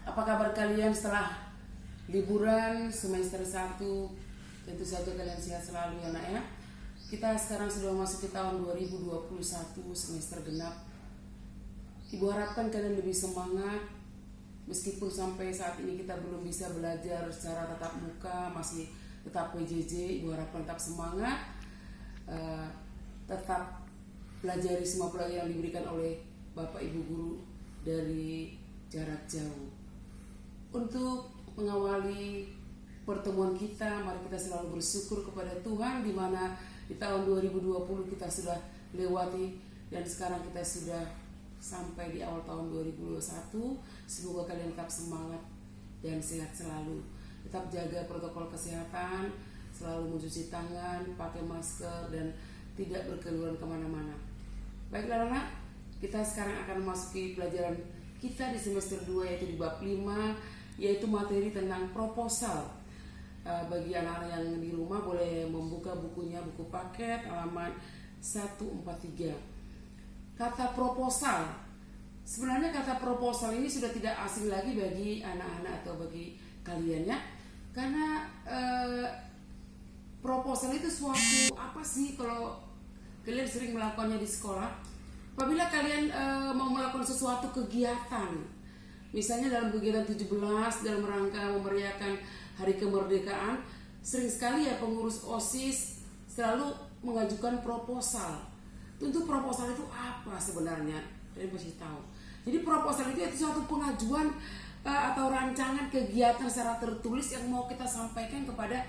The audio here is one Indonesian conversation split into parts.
Apa kabar kalian setelah liburan semester 1? Tentu saja kalian sehat selalu ya nak ya. Kita sekarang sudah masuk ke tahun 2021 semester genap. Ibu harapkan kalian lebih semangat. Meskipun sampai saat ini kita belum bisa belajar secara tatap muka, masih tetap PJJ, Ibu harapkan tetap semangat, tetap pelajari semua pelajaran yang diberikan oleh Bapak Ibu Guru dari jarak jauh. Untuk mengawali pertemuan kita, mari kita selalu bersyukur kepada Tuhan di mana di tahun 2020 kita sudah lewati dan sekarang kita sudah sampai di awal tahun 2021. Semoga kalian tetap semangat dan sehat selalu. Tetap jaga protokol kesehatan, selalu mencuci tangan, pakai masker dan tidak berkeluaran kemana-mana. Baiklah anak, kita sekarang akan memasuki pelajaran kita di semester 2 yaitu di bab 5, yaitu materi tentang proposal. Bagi anak-anak yang di rumah boleh membuka bukunya, buku paket halaman 143. Kata proposal, sebenarnya kata proposal ini sudah tidak asing lagi bagi anak-anak atau bagi kalian ya, karena proposal itu suatu apa sih kalau kalian sering melakukannya di sekolah. Apabila kalian mau melakukan sesuatu kegiatan, misalnya dalam kegiatan 17 dalam rangka memeriahkan hari kemerdekaan, sering sekali ya pengurus OSIS selalu mengajukan proposal. Tentu proposal itu apa sebenarnya? Kalian pasti tahu. Jadi proposal itu suatu pengajuan atau rancangan kegiatan secara tertulis yang mau kita sampaikan kepada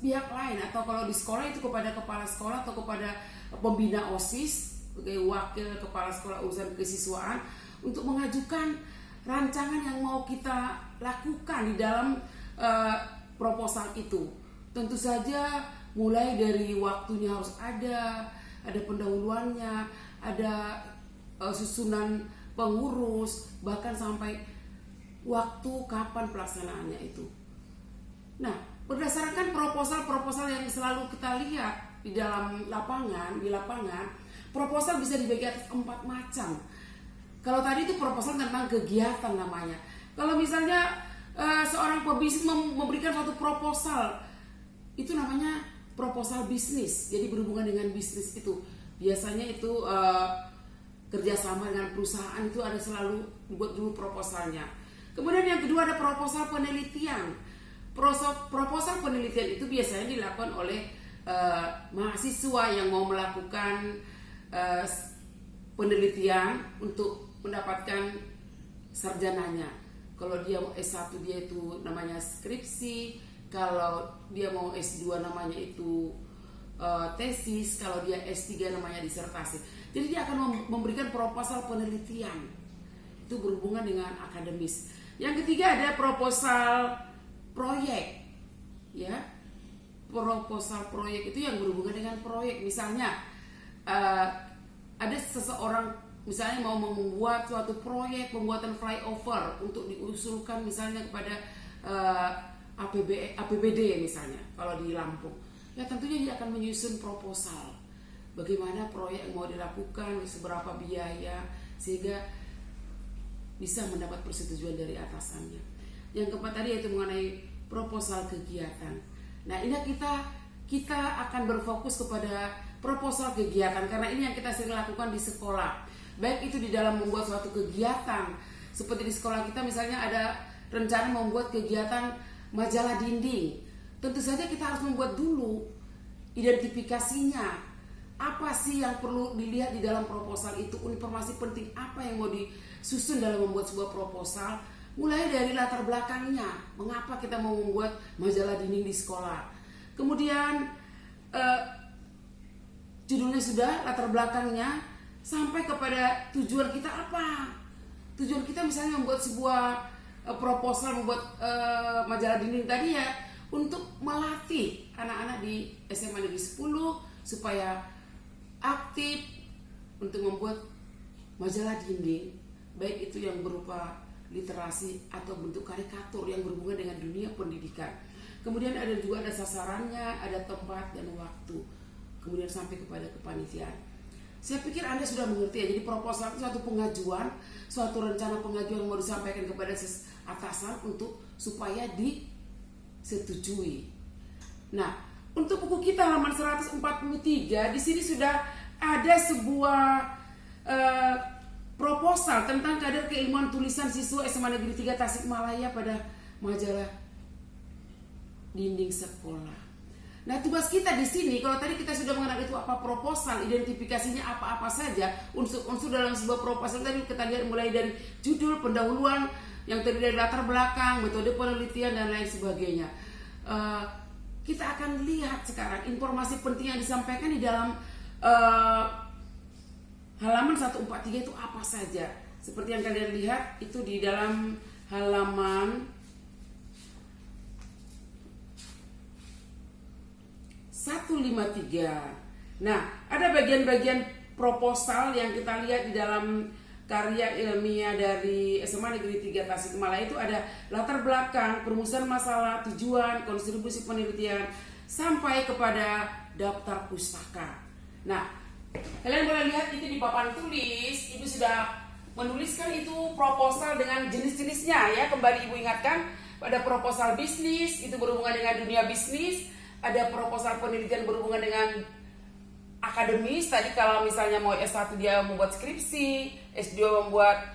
pihak lain, atau kalau di sekolah itu kepada kepala sekolah atau kepada pembina OSIS sebagai wakil kepala sekolah urusan kesiswaan untuk mengajukan rancangan yang mau kita lakukan di dalam proposal itu. Tentu saja mulai dari waktunya harus ada pendahuluannya, ada susunan pengurus, bahkan sampai waktu kapan pelaksanaannya itu. Nah, berdasarkan proposal-proposal yang selalu kita lihat di dalam lapangan, proposal bisa dibagi atas 4 macam. Kalau tadi itu proposal tentang kegiatan namanya. Kalau misalnya seorang pebisnis memberikan suatu proposal, itu namanya proposal bisnis. Jadi berhubungan dengan bisnis itu. Biasanya itu kerjasama dengan perusahaan itu ada selalu dibuat dulu proposalnya. Kemudian yang kedua ada proposal penelitian. Proposal penelitian itu biasanya dilakukan oleh mahasiswa yang mau melakukan penelitian untuk mendapatkan sarjananya. Kalau dia mau S1 dia itu namanya skripsi, kalau dia mau S2 namanya itu tesis, kalau dia S3 namanya disertasi. Jadi dia akan memberikan proposal penelitian. Itu berhubungan dengan akademis. Yang ketiga ada proposal proyek. Ya. Proposal proyek itu yang berhubungan dengan proyek. Misalnya ada seseorang misalnya mau membuat suatu proyek pembuatan flyover untuk diusulkan misalnya kepada APBD misalnya kalau di Lampung. Ya tentunya dia akan menyusun proposal. Bagaimana proyek yang mau dilakukan, seberapa biaya sehingga bisa mendapat persetujuan dari atasannya. Yang keempat tadi yaitu mengenai proposal kegiatan. Nah, ini kita akan berfokus kepada proposal kegiatan karena ini yang kita sering lakukan di sekolah. Baik itu di dalam membuat suatu kegiatan, seperti di sekolah kita misalnya ada rencana membuat kegiatan majalah dinding. Tentu saja kita harus membuat dulu identifikasinya. Apa sih yang perlu dilihat di dalam proposal itu, informasi penting apa yang mau disusun dalam membuat sebuah proposal. Mulai dari latar belakangnya, mengapa kita mau membuat majalah dinding di sekolah. Kemudian judulnya sudah, latar belakangnya, sampai kepada tujuan kita apa. Tujuan kita misalnya membuat sebuah proposal, membuat majalah dinding tadi ya untuk melatih anak-anak di SMA Negeri 10 supaya aktif untuk membuat majalah dinding, baik itu yang berupa literasi atau bentuk karikatur yang berhubungan dengan dunia pendidikan. Kemudian ada sasarannya, ada tempat dan waktu. Kemudian sampai kepada kepanitiaan. Saya pikir Anda sudah mengerti ya. Jadi proposal itu suatu pengajuan, suatu rencana pengajuan yang mau disampaikan kepada atasan untuk supaya disetujui. Nah, untuk buku kita halaman 143 di sini sudah ada sebuah proposal tentang kadar keilmuan tulisan siswa SMA Negeri 3 Tasikmalaya pada majalah dinding sekolah. Nah, tugas kita di sini, kalau tadi kita sudah mengenal itu apa proposal, identifikasinya apa-apa saja, unsur-unsur dalam sebuah proposal tadi kita lihat mulai dari judul, pendahuluan, yang terdiri dari latar belakang, metode penelitian dan lain sebagainya. Kita akan lihat sekarang informasi penting yang disampaikan di dalam halaman 143 itu apa saja. Seperti yang kalian lihat itu di dalam halaman 153. Nah, ada bagian-bagian proposal yang kita lihat di dalam karya ilmiah dari SMA Negeri 3 Tasikmalaya. Itu ada latar belakang, perumusan masalah, tujuan, kontribusi penelitian, sampai kepada daftar pustaka. Nah, kalian boleh lihat itu di papan tulis. Ibu sudah menuliskan itu proposal dengan jenis-jenisnya ya. Kembali Ibu ingatkan, pada proposal bisnis itu berhubungan dengan dunia bisnis. Ada proposal penelitian berhubungan dengan akademis. Tadi kalau misalnya mau S1 dia membuat skripsi, S2 membuat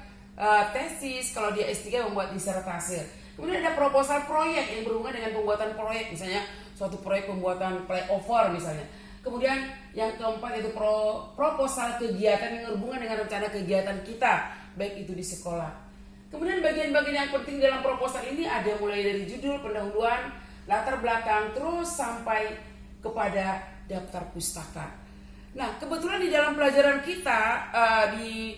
tesis, kalau dia S3 membuat disertasi. Kemudian ada proposal proyek yang berhubungan dengan pembuatan proyek, misalnya suatu proyek pembuatan flyover misalnya. Kemudian yang keempat itu proposal kegiatan yang berhubungan dengan rencana kegiatan kita, baik itu di sekolah. Kemudian bagian-bagian yang penting dalam proposal ini ada mulai dari judul, pendahuluan, latar belakang, terus sampai kepada daftar pustaka. Nah, kebetulan di dalam pelajaran kita di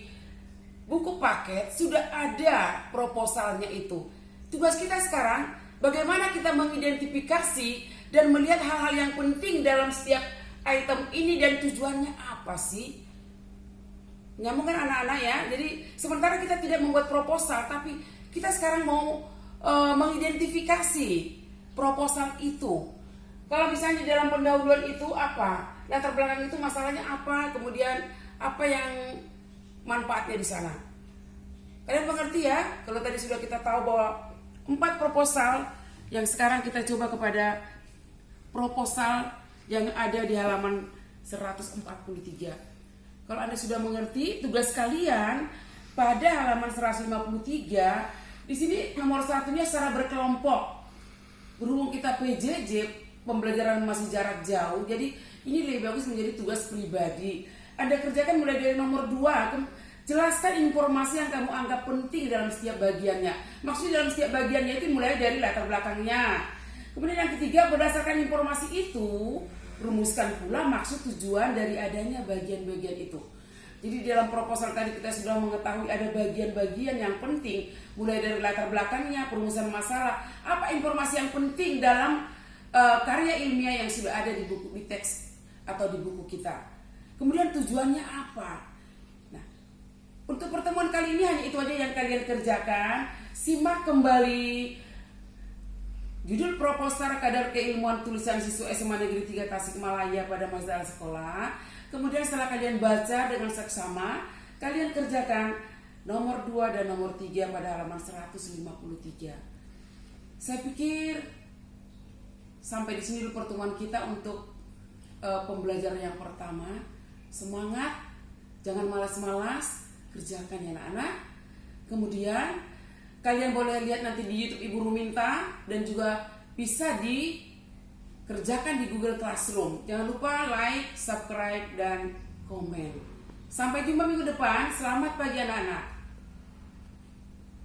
buku paket sudah ada proposalnya itu. Tugas kita sekarang bagaimana kita mengidentifikasi dan melihat hal-hal yang penting dalam setiap item ini dan tujuannya apa sih? Nyambung kan anak-anak ya? Jadi sementara kita tidak membuat proposal, tapi kita sekarang mau mengidentifikasi proposal itu. Kalau misalnya dalam pendahuluan itu apa? Latar belakang itu masalahnya apa? Kemudian apa yang manfaatnya di sana? Kalian mengerti ya? Kalau tadi sudah kita tahu bahwa 4 proposal, yang sekarang kita coba kepada proposal yang ada di halaman 143. Kalau Anda sudah mengerti, tugas kalian pada halaman 153 di sini nomor satunya secara berkelompok. Berhubung kita PJJ, pembelajaran masih jarak jauh, jadi ini lebih bagus menjadi tugas pribadi. Anda kerjakan mulai dari nomor 2, jelaskan informasi yang kamu anggap penting dalam setiap bagiannya. Maksudnya dalam setiap bagiannya itu mulai dari latar belakangnya. Kemudian yang ketiga, berdasarkan informasi itu, rumuskan pula maksud tujuan dari adanya bagian-bagian itu. Jadi dalam proposal tadi kita sudah mengetahui ada bagian-bagian yang penting, mulai dari latar belakangnya, perumusan masalah, apa informasi yang penting dalam karya ilmiah yang sudah ada di buku, di teks atau di buku kita. Kemudian tujuannya apa? Nah, untuk pertemuan kali ini hanya itu aja yang kalian kerjakan. Simak kembali judul proposal kadar keilmuan tulisan siswa SMA Negeri 3 Tasikmalaya pada masalah sekolah. Kemudian setelah kalian baca dengan seksama, kalian kerjakan nomor 2 dan nomor 3 pada halaman 153. Saya pikir sampai di sini dulu pertemuan kita untuk pembelajaran yang pertama. Semangat, jangan malas-malas, kerjakan ya anak-anak. Kemudian kalian boleh lihat nanti di YouTube Ibu Ruminta dan juga bisa dikerjakan di Google Classroom. Jangan lupa like, subscribe, dan komen. Sampai jumpa minggu depan. Selamat pagi anak-anak.